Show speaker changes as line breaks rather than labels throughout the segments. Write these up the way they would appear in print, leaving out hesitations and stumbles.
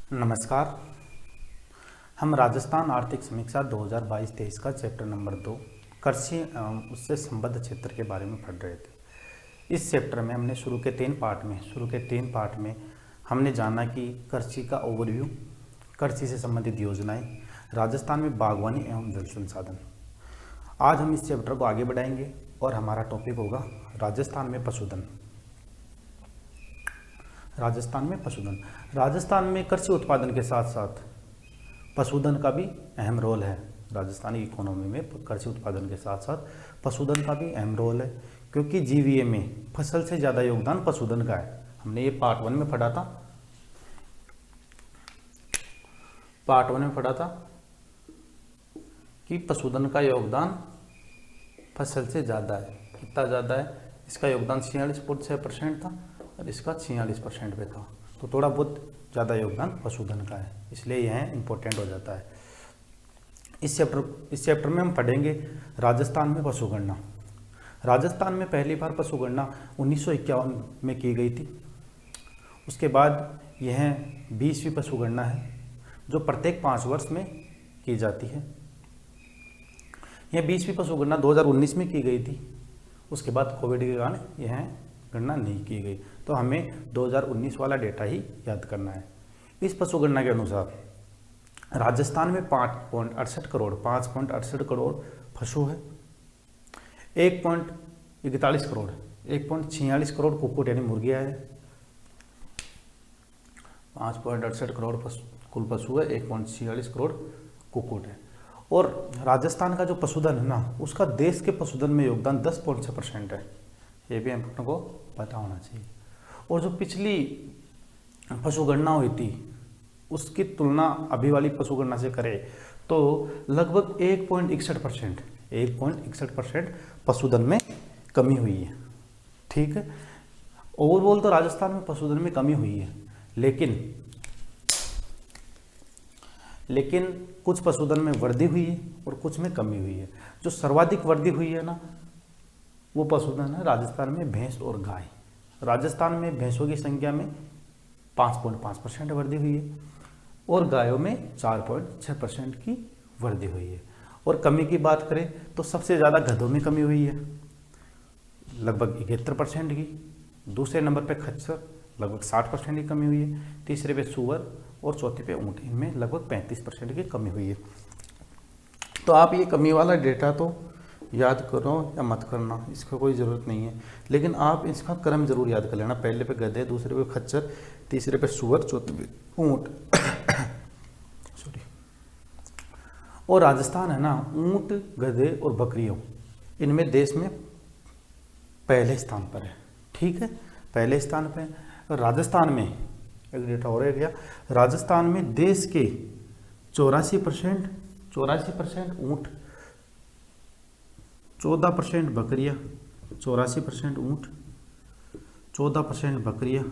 नमस्कार। हम राजस्थान आर्थिक समीक्षा 2022-23 का चैप्टर नंबर 2 कृषि एवं उससे संबद्ध क्षेत्र के बारे में पढ़ रहे थे। इस चैप्टर में हमने शुरू के तीन पार्ट में हमने जाना कि कृषि का ओवरव्यू, कृषि से संबंधित योजनाएं, राजस्थान में बागवानी एवं जल संसाधन। आज हम इस चैप्टर को आगे बढ़ाएंगे और हमारा टॉपिक होगा राजस्थान में पशुधन। राजस्थान में कृषि उत्पादन के साथ साथ पशुधन का भी अहम रोल है। राजस्थान की इकोनॉमी में कृषि उत्पादन के साथ साथ पशुधन का भी अहम रोल है, क्योंकि जीवीए में फसल से ज़्यादा योगदान पशुधन का है। हमने ये पार्ट वन में पढ़ा था कि पशुधन का योगदान फसल से ज़्यादा है। कितना ज़्यादा है? इसका योगदान 46.6% था और इसका 46% पे था, तो थोड़ा बहुत ज़्यादा योगदान पशुधन का है, इसलिए यह इम्पोर्टेंट हो जाता है। इस चैप्टर में हम पढ़ेंगे राजस्थान में पशुगणना। राजस्थान में पहली बार पशुगणना 1951 में की गई थी। उसके बाद यह 20वीं पशुगणना है जो प्रत्येक 5 वर्ष में की जाती है। यह 20वीं पशुगणना 2019 में की गई थी। उसके बाद कोविड के कारण यह गणना नहीं की गई, तो हमें 2019 वाला डेटा ही याद करना है। इस पशुगणना के अनुसार राजस्थान में 5.68 करोड़ पशु है, 1.46 करोड़ कुक्कुट यानी मुर्गियाँ है। 5.68 करोड़ कुल पशु है, 1.46 करोड़ कुक्कुट है। और राजस्थान का जो पशुधन है ना, उसका देश के पशुधन में योगदान 10.6% है। ये भी हमको पता होना चाहिए। और जो पिछली पशुगणना हुई थी उसकी तुलना अभी वाली पशुगणना से करें तो लगभग 1.61% पशुधन में कमी हुई है। ठीक है, ओवरऑल तो राजस्थान में पशुधन में कमी हुई है, लेकिन कुछ पशुधन में वृद्धि हुई है और कुछ में कमी हुई है। जो सर्वाधिक वृद्धि हुई है ना, वो पशुधन है राजस्थान में भैंस और गाय। राजस्थान में भैंसों की संख्या में 5.5% वृद्धि हुई है और गायों में 4.6% की वृद्धि हुई है। और कमी की बात करें तो सबसे ज़्यादा गधों में कमी हुई है, लगभग 71% की। दूसरे नंबर पे खच्चर, लगभग 60% की कमी हुई है। तीसरे पे सूअर और चौथे पे ऊँट, इनमें लगभग 35% की कमी हुई है। तो आप ये कमी वाला डेटा तो याद करो या मत करना, इसका कोई ज़रूरत नहीं है, लेकिन आप इसका क्रम जरूर याद कर लेना। पहले पे गधे, दूसरे पे खच्चर, तीसरे पे सूअर, चौथे पे ऊँट। सॉरी। और राजस्थान है ना, ऊँट, गधे और बकरियों, इनमें देश में पहले स्थान पर है। ठीक है, पहले स्थान पे। राजस्थान में एक डेटा और है क्या, राजस्थान में देश के 84% ऊँट, 14% बकरियाँ, 84% ऊँट, 14% बकरियाँ,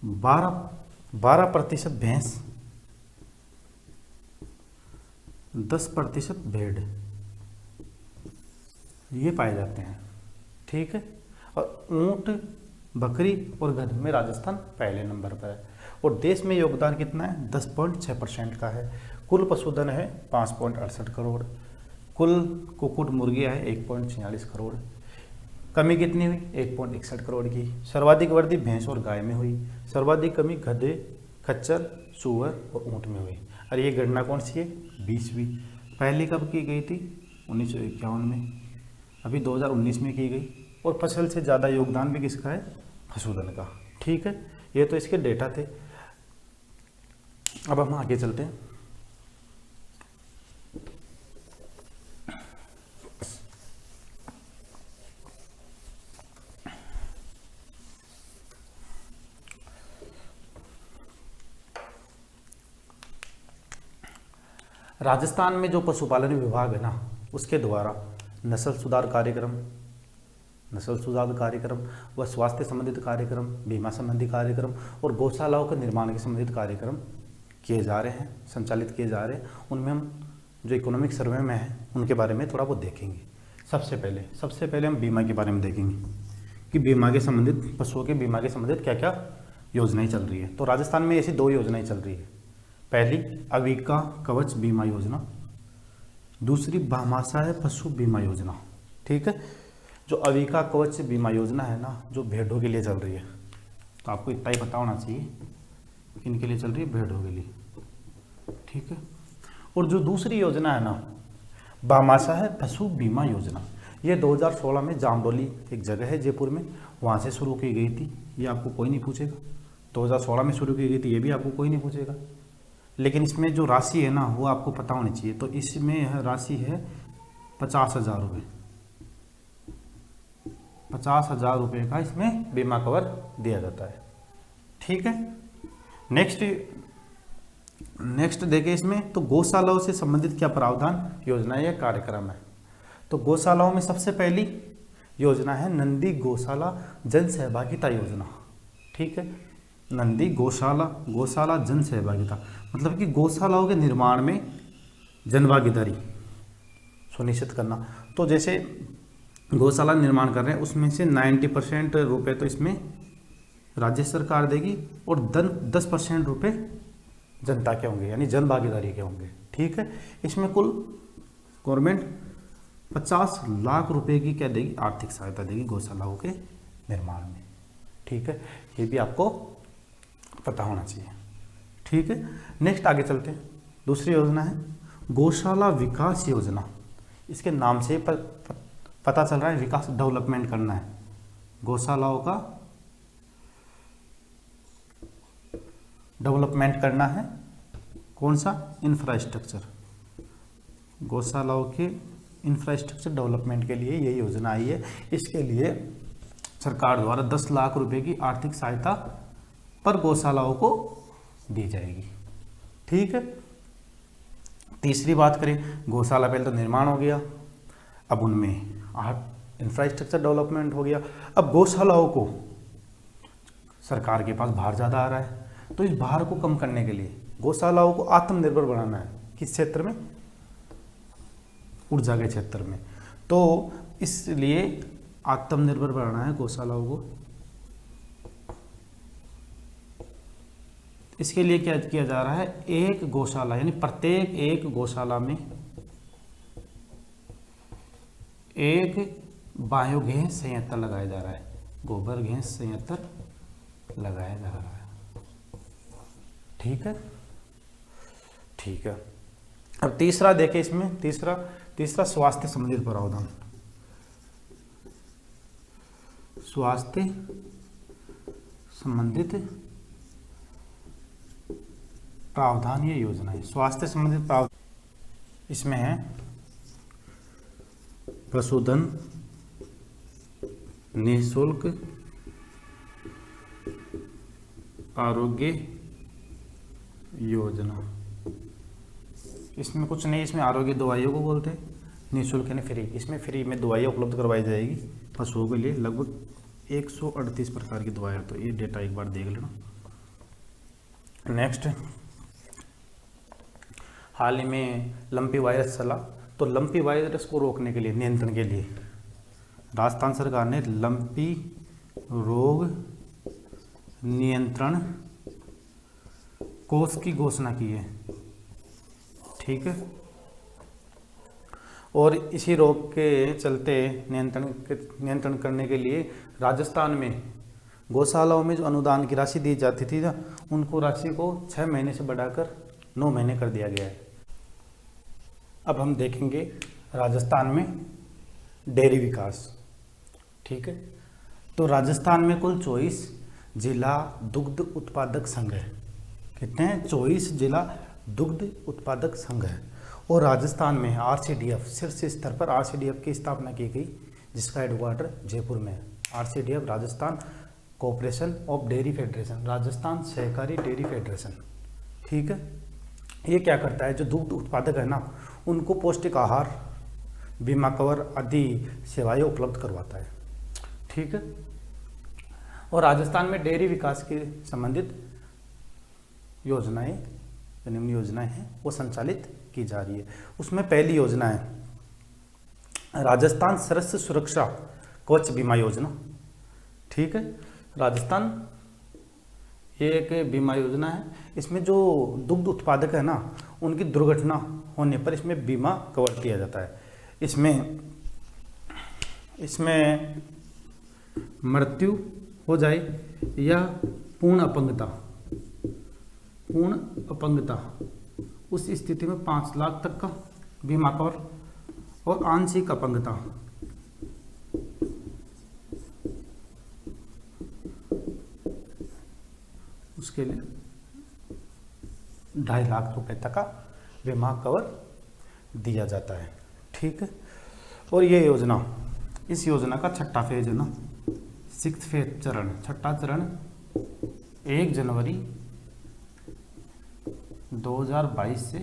12% भैंस, 10% भेड़, ये पाए जाते हैं। ठीक है, और ऊँट, बकरी और गध में राजस्थान पहले नंबर पर है। और देश में योगदान कितना है? 10.6% का है। कुल पशुधन है 5.68 करोड़, कुल कुक्कुट मुर्गियाँ है 1.46 करोड़। कमी कितनी हुई? 1.61 करोड़ की। सर्वाधिक वृद्धि भैंस और गाय में हुई, सर्वाधिक कमी गधे, खच्चर, सूअर और ऊँट में हुई। और ये गणना कौन सी है? 20वीं। पहली कब की गई थी? 1951 में। अभी 2019 में की गई। और फसल से ज़्यादा योगदान भी किसका है? पशुधन का। ठीक है, ये तो इसके डेटा थे। अब हम आगे चलते हैं। राजस्थान में जो पशुपालन विभाग है ना, उसके द्वारा नस्ल सुधार कार्यक्रम व स्वास्थ्य संबंधित कार्यक्रम, बीमा संबंधी कार्यक्रम और गौशालाओं के निर्माण के संबंधित कार्यक्रम किए जा रहे हैं, संचालित किए जा रहे हैं। उनमें हम जो इकोनॉमिक सर्वे में है उनके बारे में थोड़ा बहुत देखेंगे। सबसे पहले हम बीमा के बारे में देखेंगे कि बीमा के संबंधित, पशुओं के बीमा के संबंधित क्या क्या योजनाएं चल रही है। तो राजस्थान में ऐसी 2 योजनाएं चल रही है। पहली अविका कवच बीमा योजना, दूसरी भामाशाह पशु बीमा योजना। ठीक है, जो अविका कवच बीमा योजना है ना, जो भेड़ों के लिए चल रही है, तो आपको इतना ही पता होना चाहिए किन के लिए चल रही है, भेड़ों के लिए। ठीक है, और जो दूसरी योजना है ना, भामाशाह पशु बीमा योजना, ये 2016 में जामडोली एक जगह है जयपुर में, वहाँ से शुरू की गई थी। ये आपको कोई नहीं पूछेगा, 2016 में शुरू की गई थी, ये भी आपको कोई नहीं पूछेगा। लेकिन इसमें जो राशि है ना, वो आपको पता होनी चाहिए। तो इसमें राशि है 50,000 रुपये, 50,000 रुपये का इसमें बीमा कवर दिया जाता है। ठीक है, नेक्स्ट देखिए इसमें, तो गौशालाओं से संबंधित क्या प्रावधान, योजना या कार्यक्रम है। तो गौशालाओं में सबसे पहली योजना है नंदी गौशाला जन सहभागिता योजना। ठीक है, नंदी गौशाला जन सहभागिता, मतलब कि गौशालाओं के निर्माण में जनभागीदारी सुनिश्चित करना। तो जैसे गौशाला निर्माण कर रहे हैं, उसमें से 90% रुपये तो इसमें राज्य सरकार देगी और 10% रुपये जनता के होंगे, यानी जन भागीदारी के होंगे। ठीक है, इसमें कुल गवर्नमेंट 50 लाख रुपए की क्या देगी, आर्थिक सहायता देगी गौशालाओं के निर्माण में। ठीक है, ये भी आपको पता होना चाहिए। ठीक है, नेक्स्ट आगे चलते हैं। दूसरी योजना है गौशाला विकास योजना। इसके नाम से पता चल रहा है विकास, डेवलपमेंट करना है गौशालाओं का, डेवलपमेंट करना है। कौन सा, इंफ्रास्ट्रक्चर, गौशालाओं के इंफ्रास्ट्रक्चर डेवलपमेंट के लिए ये योजना आई है। इसके लिए सरकार द्वारा 10 लाख रुपए की आर्थिक सहायता पर गौशालाओं को दी जाएगी। ठीक है, तीसरी बात करें, गौशाला पहले तो निर्माण हो गया, अब उनमें इंफ्रास्ट्रक्चर डेवलपमेंट हो गया। अब गौशालाओं को सरकार के पास भार ज़्यादा आ रहा है, तो इस भार को कम करने के लिए गौशालाओं को आत्मनिर्भर बनाना है। किस क्षेत्र में, ऊर्जा के क्षेत्र में। तो इसलिए आत्मनिर्भर बनाना है गौशालाओं को। इसके लिए क्या किया जा रहा है, एक गौशाला यानी प्रत्येक एक गौशाला में एक बायोगैस संयंत्र लगाया जा रहा है, गोबर गैस संयंत्र लगाया जा रहा है। ठीक है, ठीक है। अब तीसरा देखें, इसमें तीसरा स्वास्थ्य संबंधित प्रावधान, स्वास्थ्य संबंधित प्रावधान ये योजना है। स्वास्थ्य संबंधित प्रावधान इसमें है पशुधन निःशुल्क आरोग्य योजना। इसमें कुछ नहीं, इसमें आरोग्य दवाइयों को बोलते हैं, निःशुल्क यानी फ्री। इसमें फ्री में दवाइयाँ उपलब्ध करवाई जाएगी पशुओं के लिए, लगभग 138 प्रकार की दवाइयाँ। तो ये डेटा एक बार देख लेना। नेक्स्ट, हाल ही में लंपी वायरस चला, तो लंपी वायरस को रोकने के लिए, नियंत्रण के लिए राजस्थान सरकार ने लंपी रोग नियंत्रण कोष की घोषणा की है। ठीक है, और इसी रोग के चलते नियंत्रण करने के लिए राजस्थान में गौशालाओं में जो अनुदान की राशि दी जाती थी ना, उनको राशि को 6 महीने से बढ़ाकर 9 महीने कर दिया गया है। अब हम देखेंगे राजस्थान में डेयरी विकास। ठीक है, तो राजस्थान में कुल 24 जिला दुग्ध उत्पादक संघ है। कितने हैं, 24 जिला दुग्ध उत्पादक संघ है। और राजस्थान में RCDF, शीर्ष स्तर पर RCDF की स्थापना की गई, जिसका हेडक्वार्टर जयपुर में है। RCDF Rajasthan cooperation of dairy federation, Rajasthan सहकारी डेयरी फेडरेशन। ठीक है, ये क्या करता है, जो दुग्ध उत्पादक है ना, उनको पौष्टिक आहार, बीमा कवर आदि सेवाएं उपलब्ध करवाता है। ठीक है, और राजस्थान में डेयरी विकास के संबंधित योजनाएं, निम्न योजनाएं हैं, वो संचालित की जा रही है। उसमें पहली योजना है राजस्थान सरस सुरक्षा कवच बीमा योजना। ठीक है, राजस्थान ये एक बीमा योजना है। इसमें जो दुग्ध उत्पादक है ना, उनकी दुर्घटना होने पर इसमें बीमा कवर किया जाता है। इसमें मृत्यु हो जाए या पूर्ण अपंगता उस स्थिति में 5 लाख तक का बीमा कवर, और आंशिक अपंगता उसके लिए 2.5 लाख रुपए तक का बीमा कवर दिया जाता है। ठीक है। और ये योजना, इस योजना का छठा फेज है ना, 6th फेज चरण, छठा चरण 1 जनवरी 2022 से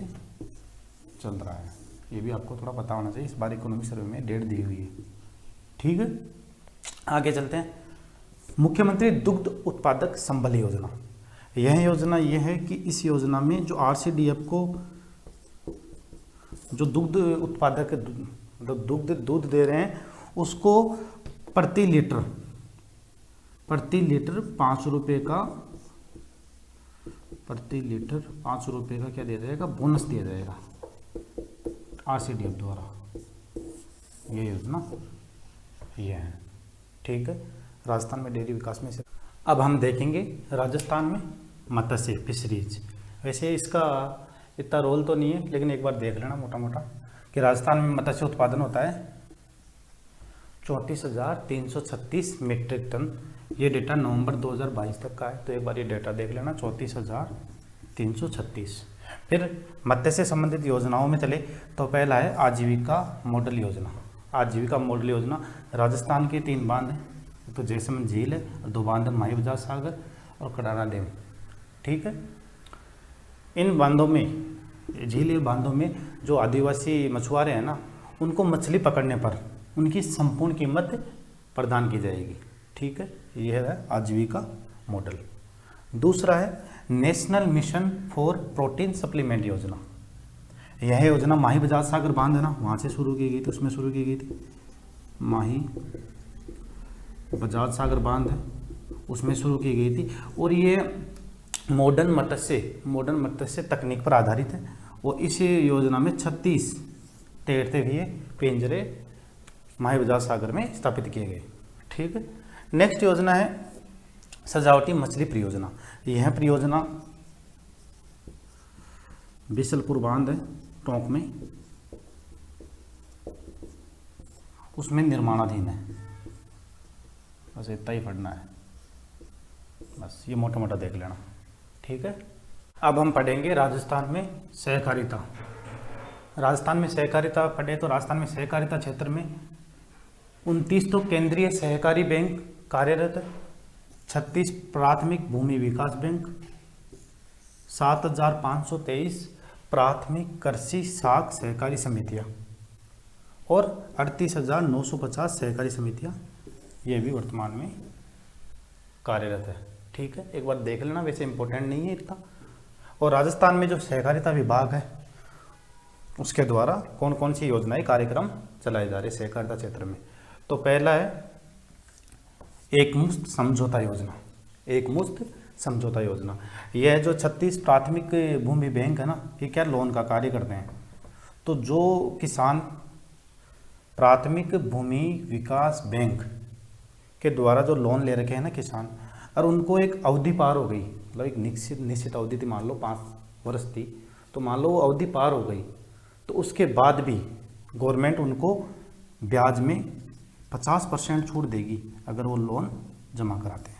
चल रहा है। ये भी आपको थोड़ा पता होना चाहिए, इस बार इकोनॉमिक सर्वे में डेट दी हुई है। ठीक है, आगे चलते हैं। मुख्यमंत्री दुग्ध उत्पादक संबल योजना, यह योजना यह है कि इस योजना में जो RCDF को जो दुग्ध उत्पादक दूध दे रहे हैं उसको प्रति लीटर 5 रुपये का, प्रति लीटर 5 रुपये का क्या दिया जाएगा, बोनस दिया जाएगा RCDF द्वारा। ये योजना ये है। ठीक है, राजस्थान में डेयरी विकास में से। अब हम देखेंगे राजस्थान में मत्स्य फिशरीज। वैसे इसका इतना रोल तो नहीं है, लेकिन एक बार देख लेना मोटा मोटा कि राजस्थान में मत्स्य उत्पादन होता है 34,336 मीट्रिक टन। ये डेटा नवंबर 2022 तक का है, तो एक बार ये डेटा देख लेना, 34,336। फिर मत्स्य से संबंधित योजनाओं में चले तो पहला है आजीविका मॉडल योजना। आजीविका मॉडल योजना, राजस्थान के 3 बांध हैं, तो जैसलमेर झील है, और 2 बांध है, माही बजाज सागर और कडारा डैम। ठीक है, इन बांधों में, झील बांधों में जो आदिवासी मछुआरे हैं ना, उनको मछली पकड़ने पर उनकी संपूर्ण कीमत प्रदान की जाएगी। ठीक है, यह है आजीविका मॉडल। दूसरा है national mission for protein supplement योजना। यह योजना माही बजाज सागर बांध है ना, वहाँ से शुरू की गई थी, उसमें शुरू की गई थी। माही बजाज सागर बांध है, उसमें शुरू की गई थी। और ये मॉडर्न मत्स्य तकनीक पर आधारित है। और इस योजना में 36 तैरते हुए पिंजरे माही बजाज सागर में स्थापित किए गए। ठीक है, नेक्स्ट योजना है सजावटी मछली परियोजना। यह परियोजना बिसलपुर बांध है टोंक में, उसमें निर्माणाधीन है। बस इतना ही पढ़ना है, बस ये मोटा मोटा देख लेना। ठीक है, अब हम पढ़ेंगे राजस्थान में सहकारिता। राजस्थान में सहकारिता पढ़े तो राजस्थान में सहकारिता क्षेत्र में 29 तो केंद्रीय सहकारी बैंक कार्यरत है, 36 प्राथमिक भूमि विकास बैंक, 7,523 प्राथमिक कृषि साख सहकारी समितियां और 38,950 सहकारी समितियां, ये भी वर्तमान में कार्यरत है। ठीक है, एक बार देख लेना, वैसे इंपॉर्टेंट नहीं है इतना। और राजस्थान में जो सहकारिता विभाग है उसके द्वारा कौन कौन सी योजनाएं कार्यक्रम चलाए जा रहे हैं सहकारिता क्षेत्र में। तो पहला है एकमुश्त समझौता योजना। एकमुश्त समझौता योजना, यह जो 36 प्राथमिक भूमि बैंक है ना, ये क्या लोन का कार्य करते हैं। तो जो किसान प्राथमिक भूमि विकास बैंक के द्वारा जो लोन ले रखे हैं ना किसान, और उनको एक अवधि पार हो गई, मतलब एक निश्चित अवधि थी, मान लो 5 वर्ष थी, तो मान लो वो अवधि पार हो गई, तो उसके बाद भी गवर्नमेंट उनको ब्याज में 50% छूट देगी अगर वो लोन जमा कराते हैं।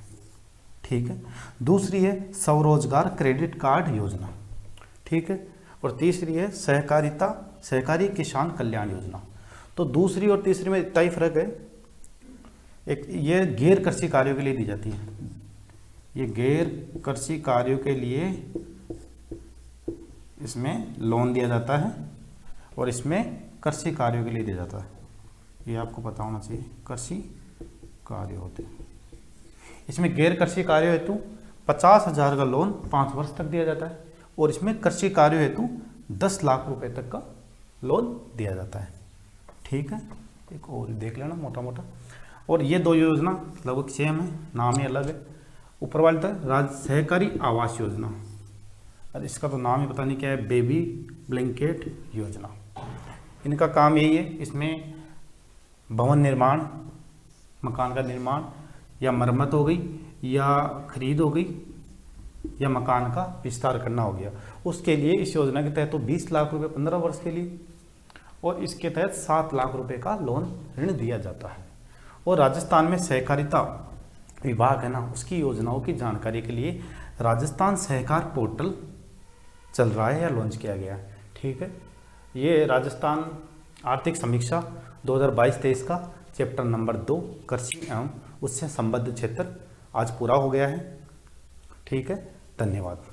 ठीक है, दूसरी है स्वरोजगार क्रेडिट कार्ड योजना। ठीक है, और तीसरी है सहकारी किसान कल्याण योजना। तो दूसरी और तीसरी में इतना ही फर्क है, एक ये गैर कृषि कार्यों के लिए दी जाती है, ये गैर कृषि कार्यों के लिए इसमें लोन दिया जाता है, और इसमें कृषि कार्यों के लिए दिया जाता है। ये आपको पता होना चाहिए, कृषि कार्य होते हैं। इसमें गैर कृषि कार्य हेतु 50,000 का लोन 5 वर्ष तक दिया जाता है, और इसमें कृषि कार्य हेतु 10 लाख रुपए तक का लोन दिया जाता है। ठीक है, एक और देख लेना मोटा मोटा। और ये 2 योजना लगभग सेम है, नाम ही अलग है, ऊपर वाली था राज्य सहकारी आवास योजना, और इसका तो नाम ही पता नहीं क्या है, बेबी ब्लैंकेट योजना। इनका काम यही है, इसमें भवन निर्माण, मकान का निर्माण या मरम्मत हो गई या खरीद हो गई या मकान का विस्तार करना हो गया, उसके लिए इस योजना के तहत तो 20 लाख रुपए 15 वर्ष के लिए, और इसके तहत 7 लाख रुपए का लोन ऋण दिया जाता है। और राजस्थान में सहकारिता विभाग है ना, उसकी योजनाओं की जानकारी के लिए राजस्थान सहकार पोर्टल चल रहा है या लॉन्च किया गया है। ठीक है, ये राजस्थान आर्थिक समीक्षा 2022-23 का चैप्टर नंबर 2 कृषि एवं उससे संबद्ध क्षेत्र आज पूरा हो गया है। ठीक है, धन्यवाद।